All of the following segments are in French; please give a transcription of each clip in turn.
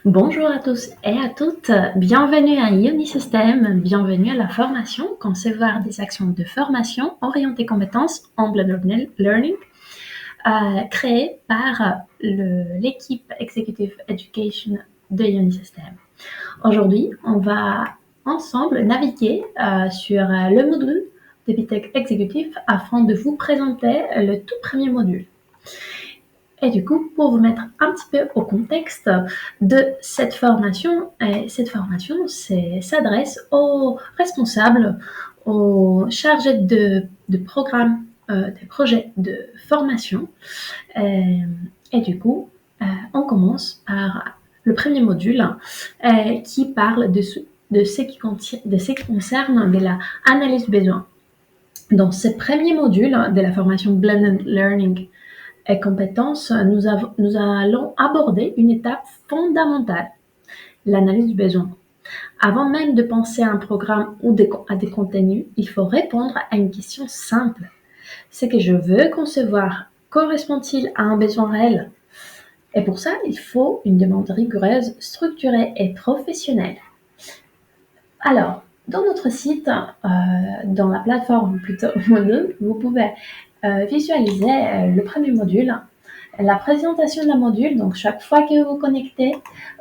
Bonjour à tous et à toutes, bienvenue à Ioni System, bienvenue à la formation Concevoir des actions de formation orientées compétences en blended learning, créée par l'équipe Executive Education de Ioni System. Aujourd'hui, on va ensemble naviguer sur le module de BTech Executive afin de vous présenter le tout premier module. Et du coup, pour vous mettre un petit peu au contexte de cette formation s'adresse aux responsables, aux chargés de programmes, des projets de formation. Et du coup, on commence par le premier module qui parle de ce qui concerne de la analyse besoin. Dans ce premier module de la formation Blended Learning et compétences, nous allons aborder une étape fondamentale, l'analyse du besoin. Avant même de penser à un programme ou à des contenus, il faut répondre à une question simple. Ce que je veux concevoir correspond-il à un besoin réel? Et pour ça, il faut une demande rigoureuse, structurée et professionnelle. Alors, dans notre site, dans la plateforme plutôt Moodle, vous pouvez visualiser le premier module, la présentation d'un module. Donc, chaque fois que vous vous connectez,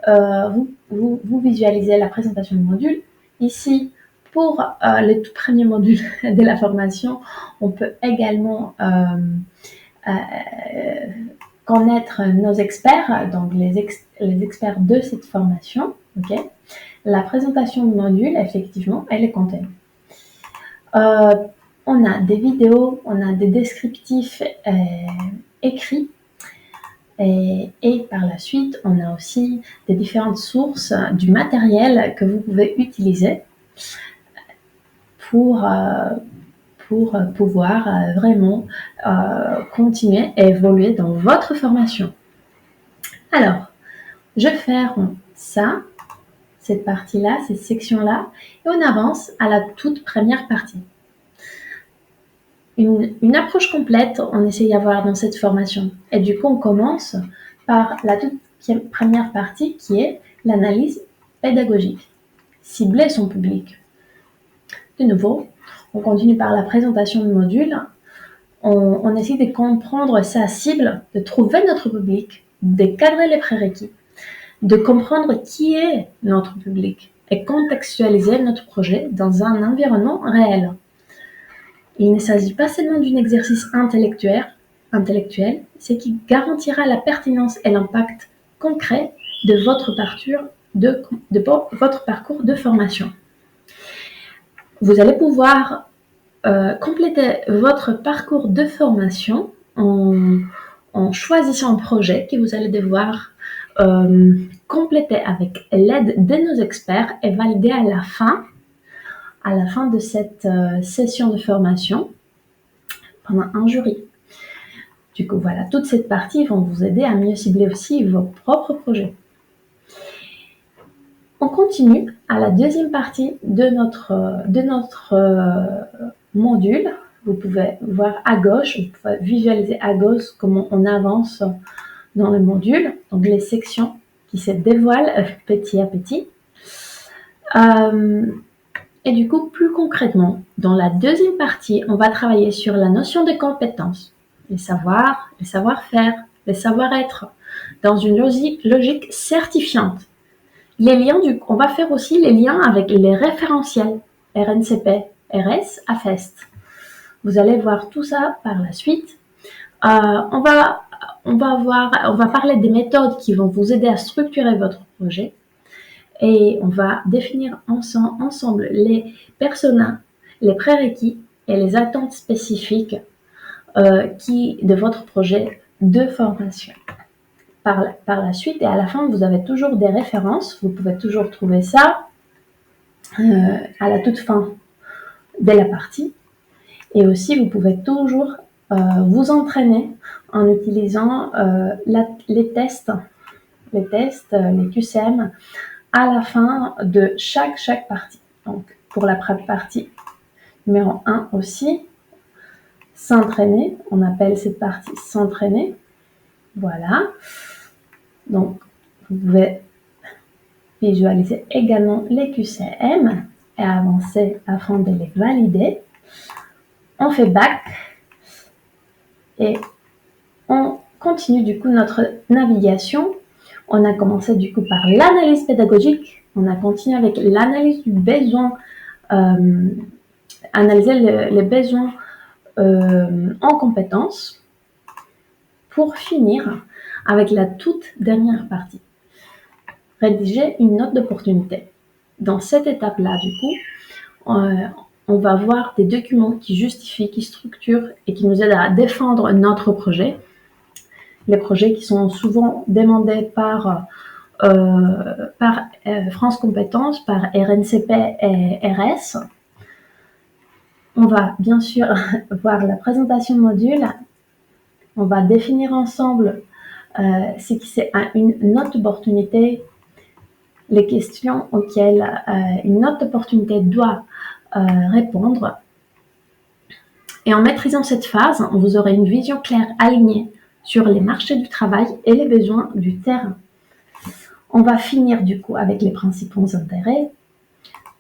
vous visualisez la présentation du module. Ici, pour le tout premier module de la formation, on peut également connaître nos experts, donc les experts de cette formation. Okay. La présentation du module, effectivement, elle est contenue. On a des vidéos, on a des descriptifs écrits et par la suite, on a aussi des différentes sources du matériel que vous pouvez utiliser pour pouvoir vraiment continuer à évoluer dans votre formation. Alors, je ferme ça, cette partie-là, cette section-là, et on avance à la toute première partie. Une approche complète, on essaie d'avoir dans cette formation. Et du coup, on commence par la toute première partie qui est l'analyse pédagogique. Cibler son public. De nouveau, on continue par la présentation du module. On essaie de comprendre sa cible, de trouver notre public, de cadrer les prérequis, de comprendre qui est notre public et contextualiser notre projet dans un environnement réel. Il ne s'agit pas seulement d'un exercice intellectuel, ce qui garantira la pertinence et l'impact concret de votre parcours de formation. Vous allez pouvoir compléter votre parcours de formation en choisissant un projet que vous allez devoir compléter avec l'aide de nos experts et valider à la fin de cette session de formation pendant un jury. Du coup, voilà, toute cette partie vont vous aider à mieux cibler aussi vos propres projets. On continue à la deuxième partie de notre module. Vous pouvez voir à gauche, vous pouvez visualiser à gauche comment on avance dans le module, donc les sections qui se dévoilent petit à petit. Et du coup, plus concrètement, dans la deuxième partie, on va travailler sur la notion de compétences, les savoirs, les savoir-faire, les savoir-être, dans une logique certifiante. Les liens, on va faire aussi les liens avec les référentiels RNCP, RS, AFEST. Vous allez voir tout ça par la suite. On va parler des méthodes qui vont vous aider à structurer votre projet. Et on va définir ensemble les personas, les prérequis et les attentes spécifiques de votre projet de formation. Par la suite et à la fin, vous avez toujours des références. Vous pouvez toujours trouver ça à la toute fin de la partie. Et aussi, vous pouvez toujours vous entraîner en utilisant les tests, les QCM, à la fin de chaque partie. Donc, pour la partie numéro 1 aussi, s'entraîner, on appelle cette partie s'entraîner. Voilà. Donc, vous pouvez visualiser également les QCM et avancer afin de les valider. On fait back et on continue du coup notre navigation. On a commencé du coup par l'analyse pédagogique. On a continué avec l'analyse du besoin, analyser les besoins en compétences, pour finir avec la toute dernière partie. Rédiger une note d'opportunité. Dans cette étape-là, du coup, on va voir des documents qui justifient, qui structurent et qui nous aident à défendre notre projet. Les projets qui sont souvent demandés par France Compétences, par RNCP et RS. On va bien sûr voir la présentation module. On va définir ensemble ce qui c'est une note d'opportunité, les questions auxquelles une note d'opportunité doit répondre. Et en maîtrisant cette phase, vous aurez une vision claire, alignée sur les marchés du travail et les besoins du terrain. On va finir du coup avec les principaux intérêts.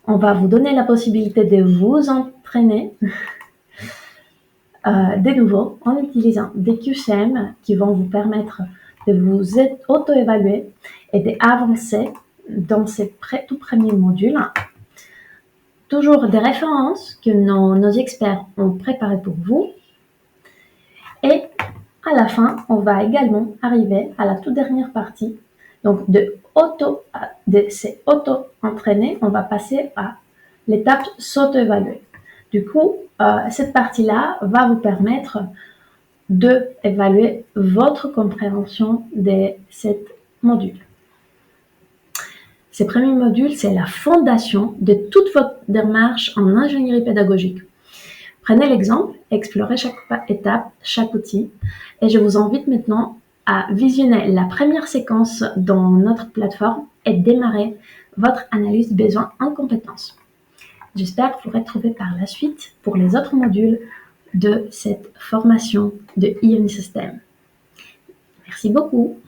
On va vous donner la possibilité de vous entraîner de nouveau en utilisant des QCM qui vont vous permettre de vous auto-évaluer et d'avancer dans ces tout premiers modules. Toujours des références que nos experts ont préparées pour vous. Et à la fin, on va également arriver à la toute dernière partie. Donc de s'auto-entraîner, on va passer à l'étape s'auto-évaluer. Du coup, cette partie-là va vous permettre d'évaluer votre compréhension de cet module. Ces premiers modules, c'est la fondation de toute votre démarche en ingénierie pédagogique. Prenez l'exemple, explorez chaque étape, chaque outil, et je vous invite maintenant à visionner la première séquence dans notre plateforme et démarrer votre analyse de besoins en compétences. J'espère que vous pourrez trouver par la suite pour les autres modules de cette formation de IMI System. Merci beaucoup.